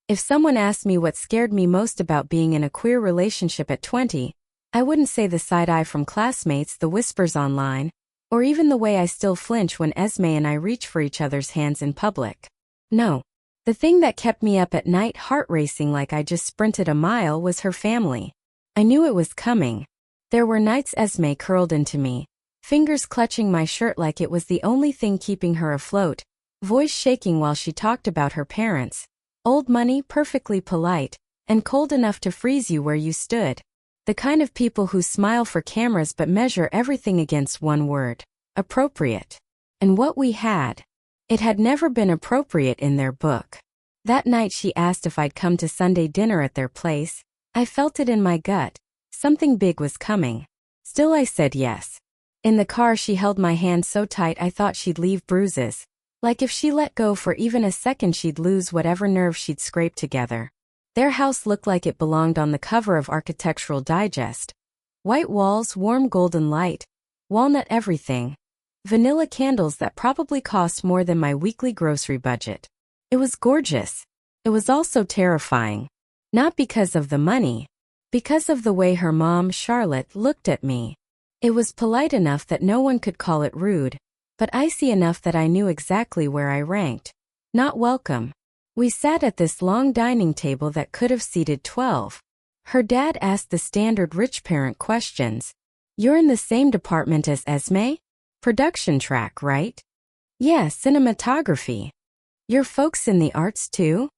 If someone asked me what scared me most about being in a queer relationship at 20, I wouldn't say the side eye from classmates, the whispers online, or even the way I still flinch when Esme and I reach for each other's hands in public. No. The thing that kept me up at night heart racing like I just sprinted a mile was her family. I knew it was coming. There were nights Esme curled into me, fingers clutching my shirt like it was the only thing keeping her afloat, voice shaking while she talked about her parents, old money, perfectly polite, and cold enough to freeze you where you stood. The kind of people who smile for cameras but measure everything against one word: appropriate. And what we had. It had never been appropriate in their book. That night she asked if I'd come to Sunday dinner at their place. I felt it in my gut. Something big was coming. Still I said yes. In the car she held my hand so tight I thought she'd leave bruises. Like if she let go for even a second she'd lose whatever nerve she'd scraped together. Their house looked like it belonged on the cover of Architectural Digest. White walls, warm golden light, walnut everything. Vanilla candles that probably cost more than my weekly grocery budget. It was gorgeous. It was also terrifying. Not because of the money. Because of the way her mom, Charlotte, looked at me. It was polite enough that no one could call it rude, but icy enough that I knew exactly where I ranked. Not welcome. We sat at this long dining table that could have seated 12. Her dad asked the standard rich parent questions. You're in the same department as Esme? Production track, right? Yeah, cinematography. Your folks in the arts too?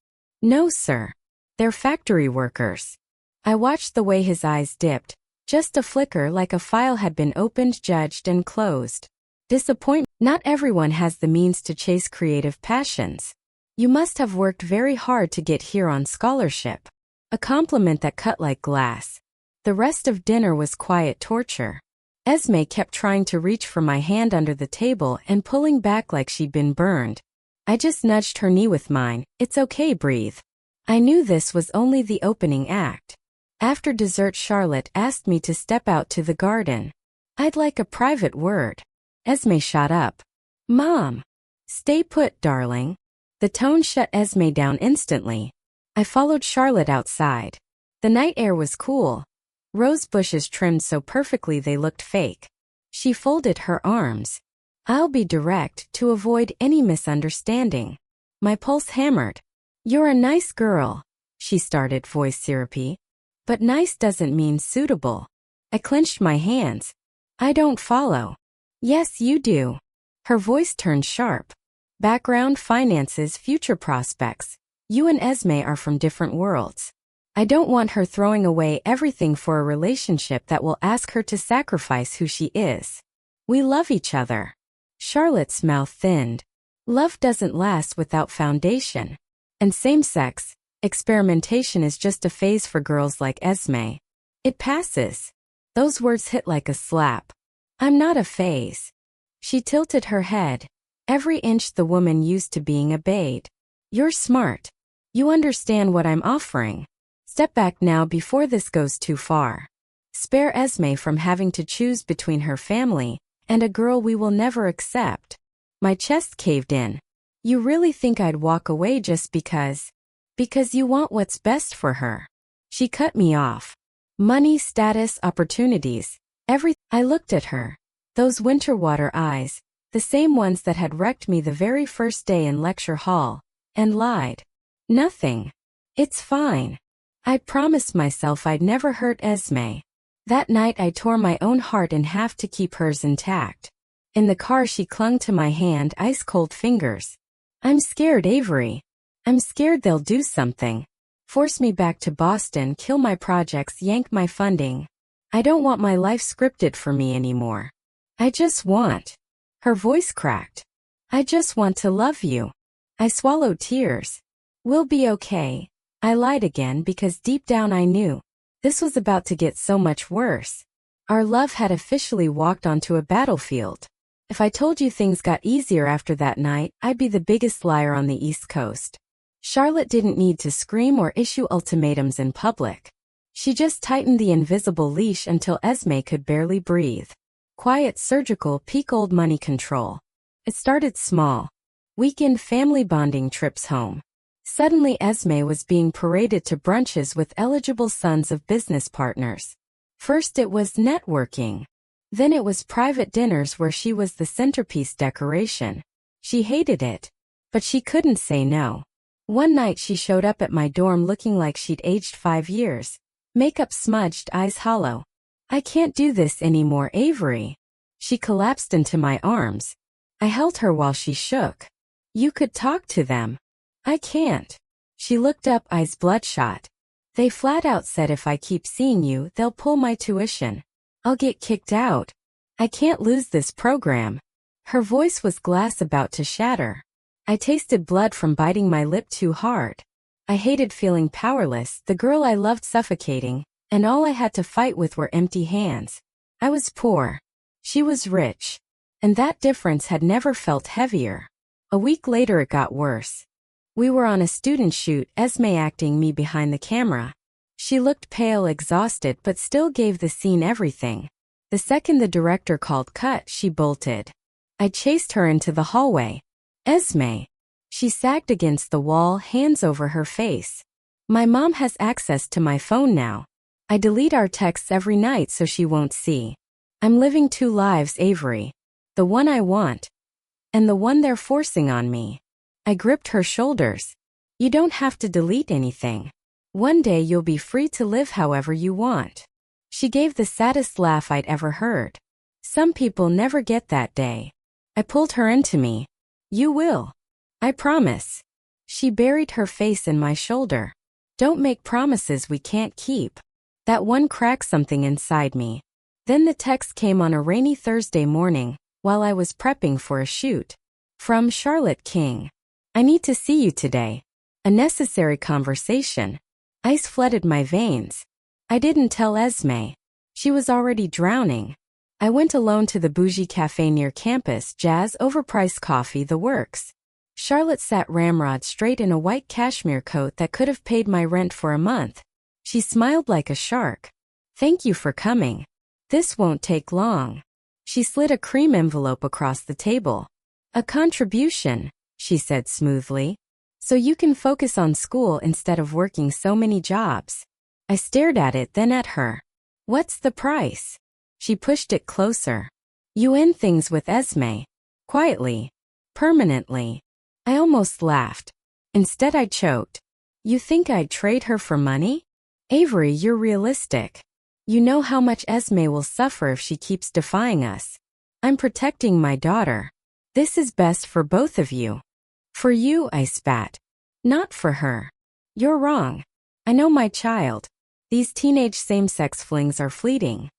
No, sir. They're factory workers. I watched the way his eyes dipped, just a flicker like a file had been opened, judged, and closed. Disappointment. Not everyone has the means to chase creative passions. You must have worked very hard to get here on scholarship. A compliment that cut like glass. The rest of dinner was quiet torture. Esme kept trying to reach for my hand under the table and pulling back like she'd been burned. I just nudged her knee with mine. It's okay, breathe. I knew this was only the opening act. After dessert, Charlotte asked me to step out to the garden. I'd like a private word. Esme shot up. Mom. Stay put, darling. The tone shut Esme down instantly. I followed Charlotte outside. The night air was cool. Rose bushes trimmed so perfectly they looked fake. She folded her arms. I'll be direct to avoid any misunderstanding. My pulse hammered. You're a nice girl, she started, voice syrupy. But nice doesn't mean suitable. I clenched my hands. I don't follow. Yes, you do. Her voice turned sharp. Background, finances, future prospects. You and Esme are from different worlds. I don't want her throwing away everything for a relationship that will ask her to sacrifice who she is. We love each other. Charlotte's mouth thinned. Love doesn't last without foundation. And same-sex experimentation is just a phase for girls like Esme. It passes. Those words hit like a slap. I'm not a phase. She tilted her head. Every inch the woman used to being obeyed. You're smart. You understand what I'm offering. Step back now before this goes too far. Spare Esme from having to choose between her family and a girl we will never accept. My chest caved in. You really think I'd walk away just because? Because you want what's best for her. She cut me off. Money, status, opportunities, everything. I looked at her. Those winter water eyes, the same ones that had wrecked me the very first day in lecture hall, and lied. Nothing. It's fine. I'd promised myself I'd never hurt Esme. That night I tore my own heart in half to keep hers intact. In the car she clung to my hand, ice-cold fingers. I'm scared, Avery. I'm scared they'll do something. Force me back to Boston, kill my projects, yank my funding. I don't want my life scripted for me anymore. I just want. Her voice cracked. I just want to love you. I swallowed tears. We'll be okay. I lied again because deep down I knew. This was about to get so much worse. Our love had officially walked onto a battlefield. If I told you things got easier after that night, I'd be the biggest liar on the East Coast. Charlotte didn't need to scream or issue ultimatums in public. She just tightened the invisible leash until Esme could barely breathe. Quiet, surgical, peak old money control. It started small. Weekend family bonding trips home. Suddenly Esme was being paraded to brunches with eligible sons of business partners. First it was networking. Then it was private dinners where she was the centerpiece decoration. She hated it. But she couldn't say no. One night she showed up at my dorm looking like she'd aged 5 years. Makeup smudged, eyes hollow. "I can't do this anymore, Avery." She collapsed into my arms. I held her while she shook. "You could talk to them." "I can't." She looked up, eyes bloodshot. "They flat out said if I keep seeing you, they'll pull my tuition. I'll get kicked out. I can't lose this program." Her voice was glass about to shatter. I tasted blood from biting my lip too hard. I hated feeling powerless, the girl I loved suffocating, and all I had to fight with were empty hands. I was poor. She was rich. And that difference had never felt heavier. A week later it got worse. We were on a student shoot, Esme acting me behind the camera. She looked pale, exhausted, but still gave the scene everything. The second the director called cut, she bolted. I chased her into the hallway. "Esme." She sagged against the wall, hands over her face. "My mom has access to my phone now. I delete our texts every night so she won't see. I'm living 2 lives, Avery. The one I want. And the one they're forcing on me." I gripped her shoulders. "You don't have to delete anything. One day you'll be free to live however you want." She gave the saddest laugh I'd ever heard. "Some people never get that day." I pulled her into me. "You will. I promise." She buried her face in my shoulder. "Don't make promises we can't keep." That one cracked something inside me. Then the text came on a rainy Thursday morning, while I was prepping for a shoot. From Charlotte King. "I need to see you today. A necessary conversation." Ice flooded my veins. I didn't tell Esme. She was already drowning. I went alone to the bougie cafe near campus, jazz, overpriced coffee, the works. Charlotte sat ramrod straight in a white cashmere coat that could have paid my rent for a month. She smiled like a shark. "Thank you for coming. This won't take long." She slid a cream envelope across the table. "A contribution," she said smoothly. "So you can focus on school instead of working so many jobs." I stared at it, then at her. "What's the price?" She pushed it closer. "You end things with Esme. Quietly. Permanently." I almost laughed. Instead I choked. "You think I'd trade her for money? Avery, you're realistic. You know how much Esme will suffer if she keeps defying us. I'm protecting my daughter. This is best for both of you." "For you," I spat. "Not for her." "You're wrong. I know my child. These teenage same-sex flings are fleeting."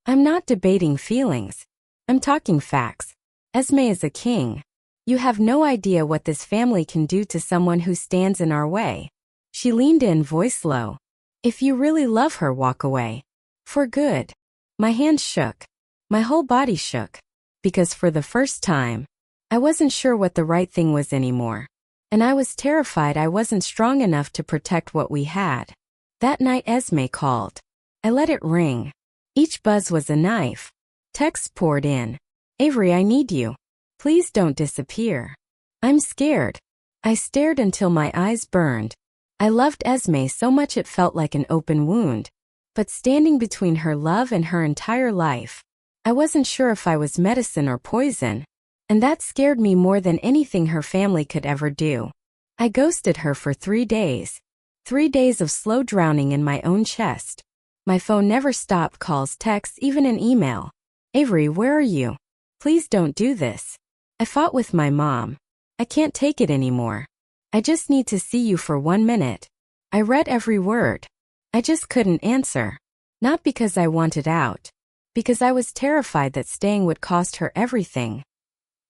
"I'm not debating feelings. I'm talking facts. Esme is a king. You have no idea what this family can do to someone who stands in our way." She leaned in, voice low. "If you really love her, walk away. For good." My hands shook. My whole body shook. Because for the first time, I wasn't sure what the right thing was anymore. And I was terrified I wasn't strong enough to protect what we had. That night Esme called. I let it ring. Each buzz was a knife. Texts poured in. "Avery, I need you. Please don't disappear. I'm scared." I stared until my eyes burned. I loved Esme so much it felt like an open wound. But standing between her love and her entire life, I wasn't sure if I was medicine or poison. And that scared me more than anything her family could ever do. I ghosted her for 3 days. 3 days of slow drowning in my own chest. My phone never stopped, calls, texts, even an email. "Avery, where are you? Please don't do this." I fought with my mom. "I can't take it anymore. I just need to see you for 1 minute." I read every word. I just couldn't answer. Not because I wanted out. Because I was terrified that staying would cost her everything.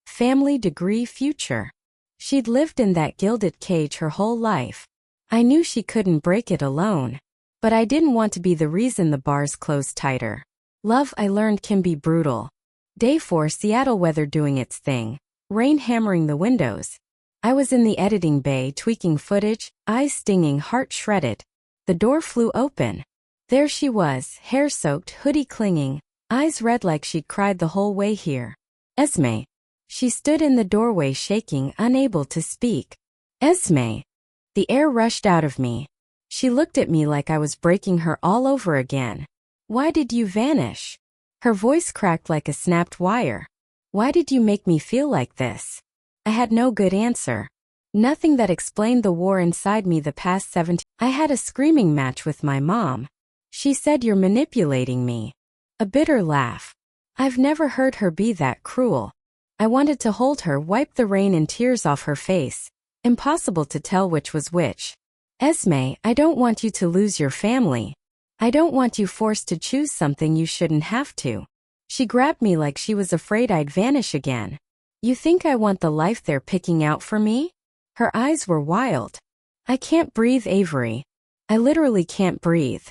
Family, degree, future. She'd lived in that gilded cage her whole life. I knew she couldn't break it alone. But I didn't want to be the reason the bars closed tighter. Love, I learned, can be brutal. Day 4, Seattle weather doing its thing. Rain hammering the windows. I was in the editing bay tweaking footage, eyes stinging, heart shredded. The door flew open. There she was, hair soaked, hoodie clinging, eyes red like she'd cried the whole way here. "Esme." She stood in the doorway shaking, unable to speak. "Esme." The air rushed out of me. She looked at me like I was breaking her all over again. Why did you vanish? Her voice cracked like a snapped wire. Why did you make me feel like this? I had no good answer. Nothing that explained the war inside me the past 17. I had a screaming match with my mom. She said you're manipulating me. A bitter laugh. I've never heard her be that cruel. I wanted to hold her, wipe the rain and tears off her face. Impossible to tell which was which. Esme, I don't want you to lose your family. I don't want you forced to choose something you shouldn't have to. She grabbed me like she was afraid I'd vanish again. You think I want the life they're picking out for me? Her eyes were wild. I can't breathe, Avery. I literally can't breathe.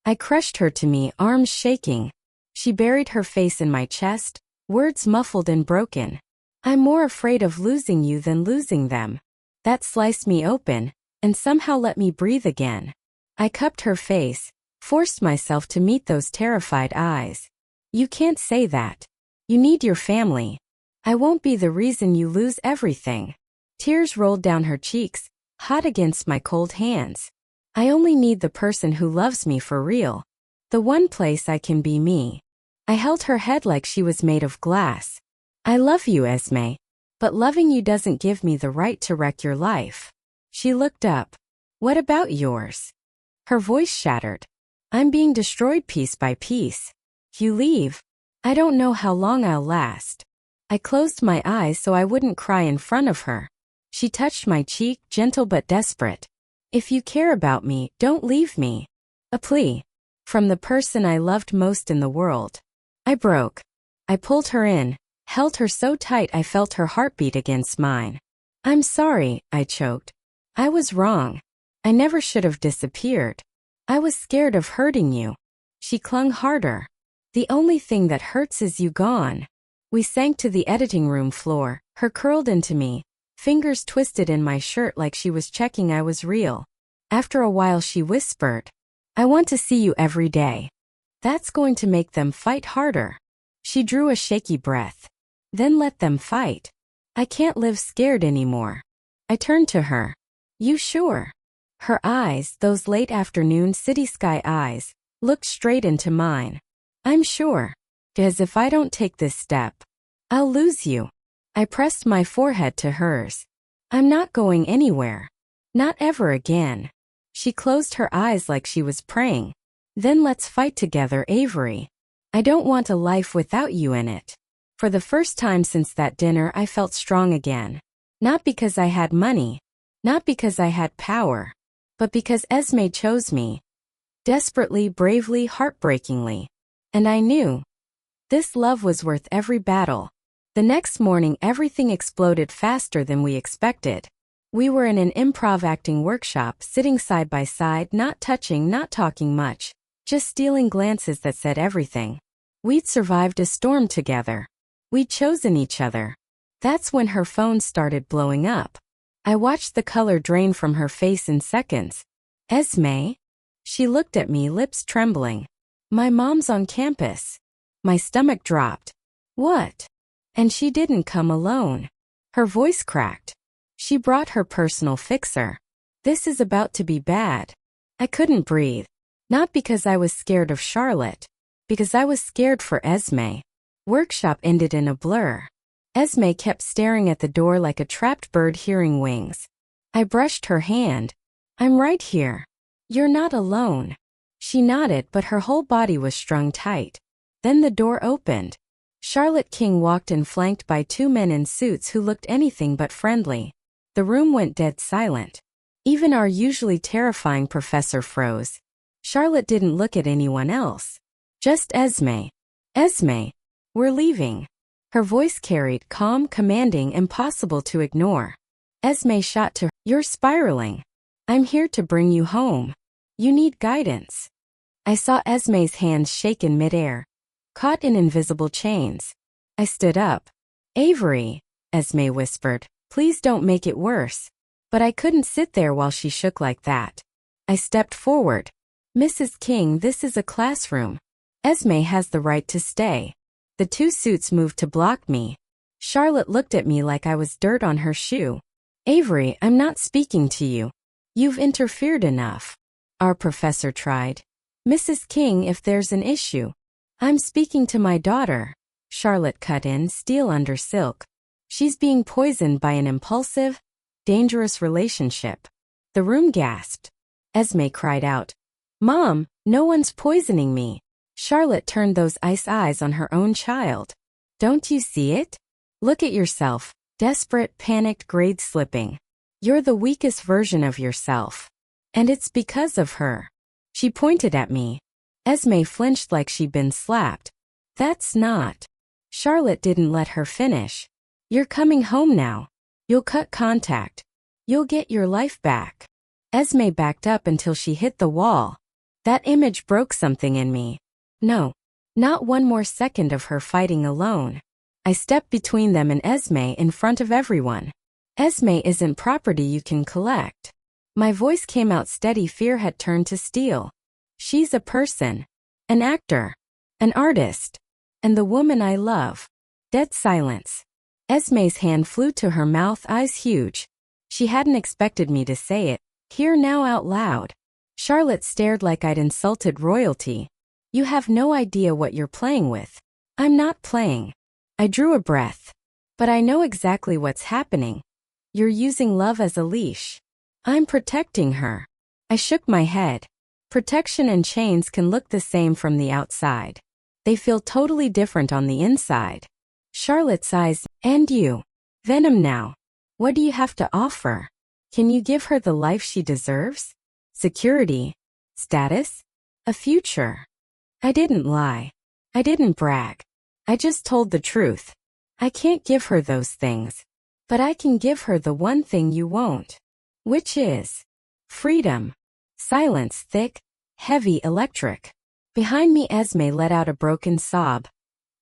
I crushed her to me, arms shaking. She buried her face in my chest, words muffled and broken. I'm more afraid of losing you than losing them. That sliced me open, and somehow let me breathe again. I cupped her face, forced myself to meet those terrified eyes. You can't say that. You need your family. I won't be the reason you lose everything. Tears rolled down her cheeks, hot against my cold hands. I only need the person who loves me for real. The one place I can be me. I held her head like she was made of glass. I love you, Esme. But loving you doesn't give me the right to wreck your life. She looked up. What about yours? Her voice shattered. I'm being destroyed piece by piece. You leave. I don't know how long I'll last. I closed my eyes so I wouldn't cry in front of her. She touched my cheek, gentle but desperate. If you care about me, don't leave me. A plea. From the person I loved most in the world. I broke. I pulled her in, held her so tight I felt her heartbeat against mine. I'm sorry, I choked. I was wrong. I never should have disappeared. I was scared of hurting you. She clung harder. The only thing that hurts is you gone. We sank to the editing room floor, her curled into me, fingers twisted in my shirt like she was checking I was real. After a while she whispered, I want to see you every day. That's going to make them fight harder. She drew a shaky breath. Then let them fight. I can't live scared anymore. I turned to her. You sure? Her eyes, those late afternoon city sky eyes, looked straight into mine. I'm sure. As if I don't take this step, I'll lose you. I pressed my forehead to hers. I'm not going anywhere. Not ever again. She closed her eyes like she was praying. Then let's fight together, Avery. I don't want a life without you in it. For the first time since that dinner I felt strong again. Not because I had money. Not because I had power. But because Esme chose me. Desperately, bravely, heartbreakingly. And I knew. This love was worth every battle. The next morning everything exploded faster than we expected. We were in an improv acting workshop, sitting side by side, not touching, not talking much, just stealing glances that said everything. We'd survived a storm together. We'd chosen each other. That's when her phone started blowing up. I watched the color drain from her face in seconds. Esme? She looked at me, lips trembling. My mom's on campus. My stomach dropped. What? And she didn't come alone. Her voice cracked. She brought her personal fixer. This is about to be bad. I couldn't breathe. Not because I was scared of Charlotte. Because I was scared for Esme. Workshop ended in a blur. Esme kept staring at the door like a trapped bird hearing wings. I brushed her hand. I'm right here. You're not alone. She nodded, but her whole body was strung tight. Then the door opened. Charlotte King walked in, flanked by two men in suits who looked anything but friendly. The room went dead silent. Even our usually terrifying professor froze. Charlotte didn't look at anyone else. Just Esme. Esme. We're leaving. Her voice carried, calm, commanding, impossible to ignore. Esme shot to her. You're spiraling. I'm here to bring you home. You need guidance. I saw Esme's hands shake in midair, caught in invisible chains. I stood up. Avery, Esme whispered, please don't make it worse. But I couldn't sit there while she shook like that. I stepped forward. Mrs. King, this is a classroom. Esme has the right to stay. The two suits moved to block me. Charlotte looked at me like I was dirt on her shoe. Avery, I'm not speaking to you. You've interfered enough. Our professor tried. Mrs. King, if there's an issue. I'm speaking to my daughter. Charlotte cut in, steel under silk. She's being poisoned by an impulsive, dangerous relationship. The room gasped. Esme cried out, Mom, no one's poisoning me. Charlotte turned those ice eyes on her own child. Don't you see it? Look at yourself, desperate, panicked, grade slipping. You're the weakest version of yourself. And it's because of her. She pointed at me. Esme flinched like she'd been slapped. That's not. Charlotte didn't let her finish. You're coming home now. You'll cut contact. You'll get your life back. Esme backed up until she hit the wall. That image broke something in me. No, not one more second of her fighting alone. I stepped between them and Esme in front of everyone. Esme isn't property you can collect. My voice came out steady. Fear had turned to steel. She's a person. An actor. An artist. And the woman I love. Dead silence. Esme's hand flew to her mouth, eyes huge. She hadn't expected me to say it, here now out loud. Charlotte stared like I'd insulted royalty. You have no idea what you're playing with. I'm not playing. I drew a breath. But I know exactly what's happening. You're using love as a leash. I'm protecting her. I shook my head. Protection and chains can look the same from the outside. They feel totally different on the inside. Charlotte's eyes, and you. Venom now. What do you have to offer? Can you give her the life she deserves? Security? Status? A future? I didn't lie. I didn't brag. I just told the truth. I can't give her those things. But I can give her the one thing you won't. Which is freedom. Silence, thick, heavy, electric. Behind me, Esme let out a broken sob.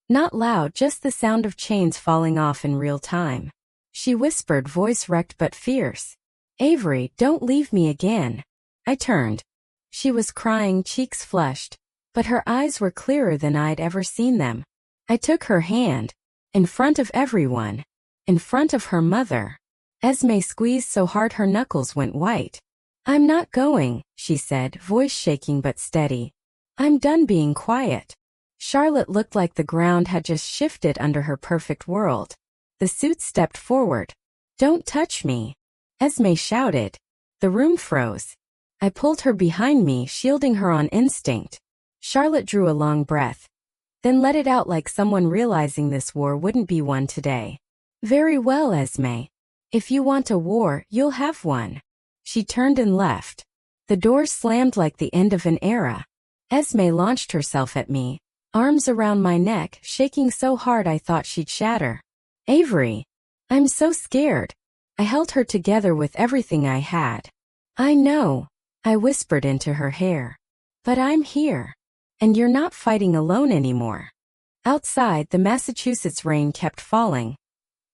Not loud, just the sound of chains falling off in real time. She whispered, voice wrecked but fierce. Avery, don't leave me again. I turned. She was crying, cheeks flushed, but her eyes were clearer than I'd ever seen them. I took her hand. In front of everyone. In front of her mother. Esme squeezed so hard her knuckles went white. I'm not going, she said, voice shaking but steady. I'm done being quiet. Charlotte looked like the ground had just shifted under her perfect world. The suit stepped forward. Don't touch me. Esme shouted. The room froze. I pulled her behind me, shielding her on instinct. Charlotte drew a long breath. Then let it out like someone realizing this war wouldn't be won today. Very well, Esme. If you want a war, you'll have one. She turned and left. The door slammed like the end of an era. Esme launched herself at me, arms around my neck, shaking so hard I thought she'd shatter. Avery. I'm so scared. I held her together with everything I had. I know, I whispered into her hair. But I'm here. And you're not fighting alone anymore. Outside, the Massachusetts rain kept falling.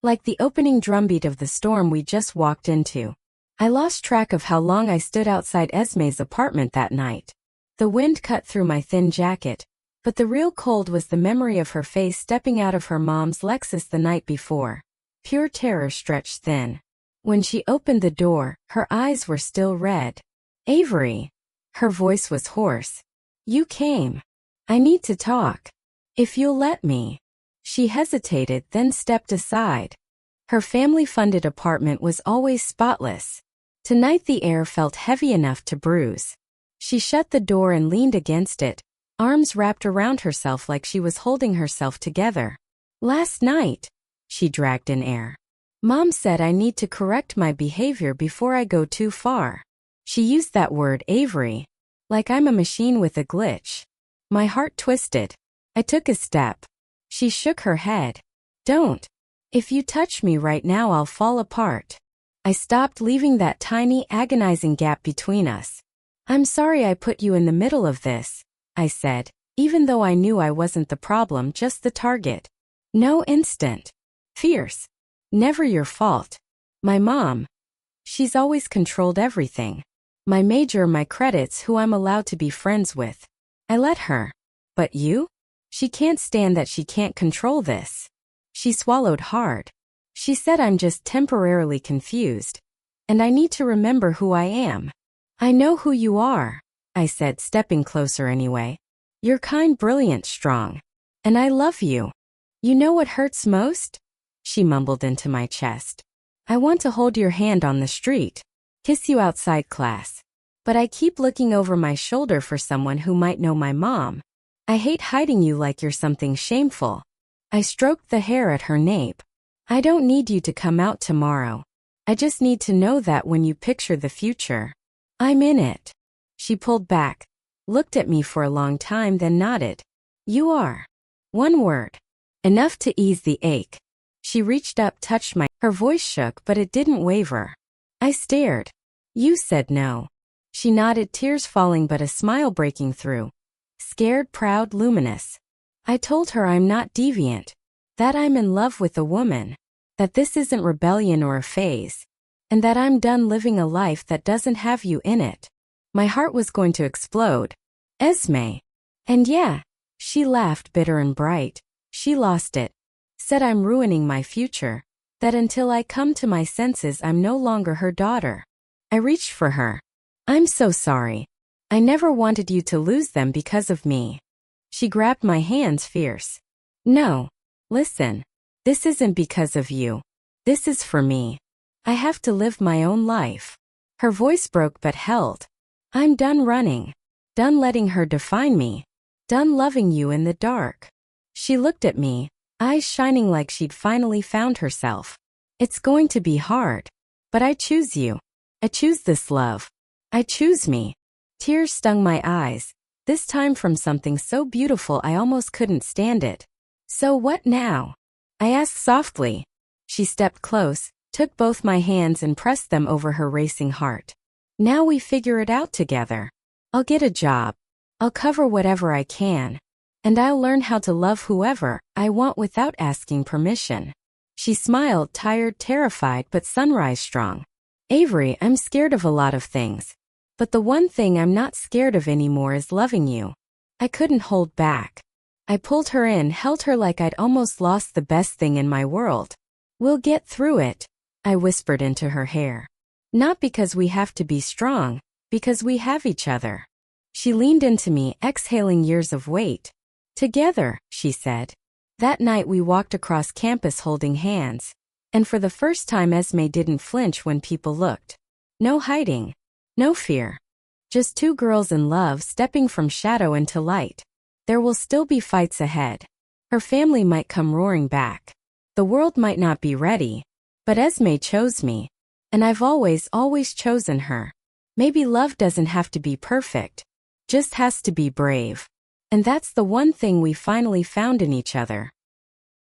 Like the opening drumbeat of the storm we just walked into. I lost track of how long I stood outside Esme's apartment that night. The wind cut through my thin jacket, but the real cold was the memory of her face stepping out of her mom's Lexus the night before. Pure terror stretched thin. When she opened the door, her eyes were still red. Avery. Her voice was hoarse. You came. I need to talk. If you'll let me. She hesitated, then stepped aside. Her family-funded apartment was always spotless. Tonight the air felt heavy enough to bruise. She shut the door and leaned against it, arms wrapped around herself like she was holding herself together. Last night, she dragged in air. Mom said I need to correct my behavior before I go too far. She used that word, Avery, like I'm a machine with a glitch. My heart twisted. I took a step. She shook her head. Don't. If you touch me right now, I'll fall apart. I stopped, leaving that tiny, agonizing gap between us. I'm sorry I put you in the middle of this, I said, even though I knew I wasn't the problem, just the target. No, instant. Fierce. Never your fault. My mom. She's always controlled everything. My major, my credits, who I'm allowed to be friends with. I let her. But you? She can't stand that she can't control this. She swallowed hard. She said I'm just temporarily confused. And I need to remember who I am. I know who you are, I said, stepping closer anyway. You're kind, brilliant, strong. And I love you. You know what hurts most? She mumbled into my chest. I want to hold your hand on the street, kiss you outside class. But I keep looking over my shoulder for someone who might know my mom. I hate hiding you like you're something shameful. I stroked the hair at her nape. I don't need you to come out tomorrow. I just need to know that when you picture the future, I'm in it. She pulled back, looked at me for a long time, then nodded. You are. One word. Enough to ease the ache. She reached up, touched her voice shook, but it didn't waver. I stared. You said no. She nodded, tears falling but a smile breaking through. Scared, proud, luminous. I told her I'm not deviant, that I'm in love with a woman, that this isn't rebellion or a phase, and that I'm done living a life that doesn't have you in it. My heart was going to explode. Esme. And yeah, she laughed, bitter and bright. She lost it. Said I'm ruining my future, that until I come to my senses I'm no longer her daughter. I reached for her. I'm so sorry. I never wanted you to lose them because of me. She grabbed my hands, fierce. No. Listen. This isn't because of you. This is for me. I have to live my own life. Her voice broke but held. I'm done running. Done letting her define me. Done loving you in the dark. She looked at me, eyes shining like she'd finally found herself. It's going to be hard. But I choose you. I choose this love. I choose me. Tears stung my eyes, this time from something so beautiful I almost couldn't stand it. So what now? I asked softly. She stepped close, took both my hands and pressed them over her racing heart. Now we figure it out together. I'll get a job. I'll cover whatever I can. And I'll learn how to love whoever I want without asking permission. She smiled, tired, terrified, but sunrise strong. Avery, I'm scared of a lot of things. But the one thing I'm not scared of anymore is loving you. I couldn't hold back. I pulled her in, held her like I'd almost lost the best thing in my world. We'll get through it, I whispered into her hair. Not because we have to be strong, because we have each other. She leaned into me, exhaling years of weight. Together, she said. That night we walked across campus holding hands. And for the first time Esme didn't flinch when people looked. No hiding. No fear. Just two girls in love stepping from shadow into light. There will still be fights ahead. Her family might come roaring back. The world might not be ready. But Esme chose me. And I've always chosen her. Maybe love doesn't have to be perfect. Just has to be brave. And that's the one thing we finally found in each other.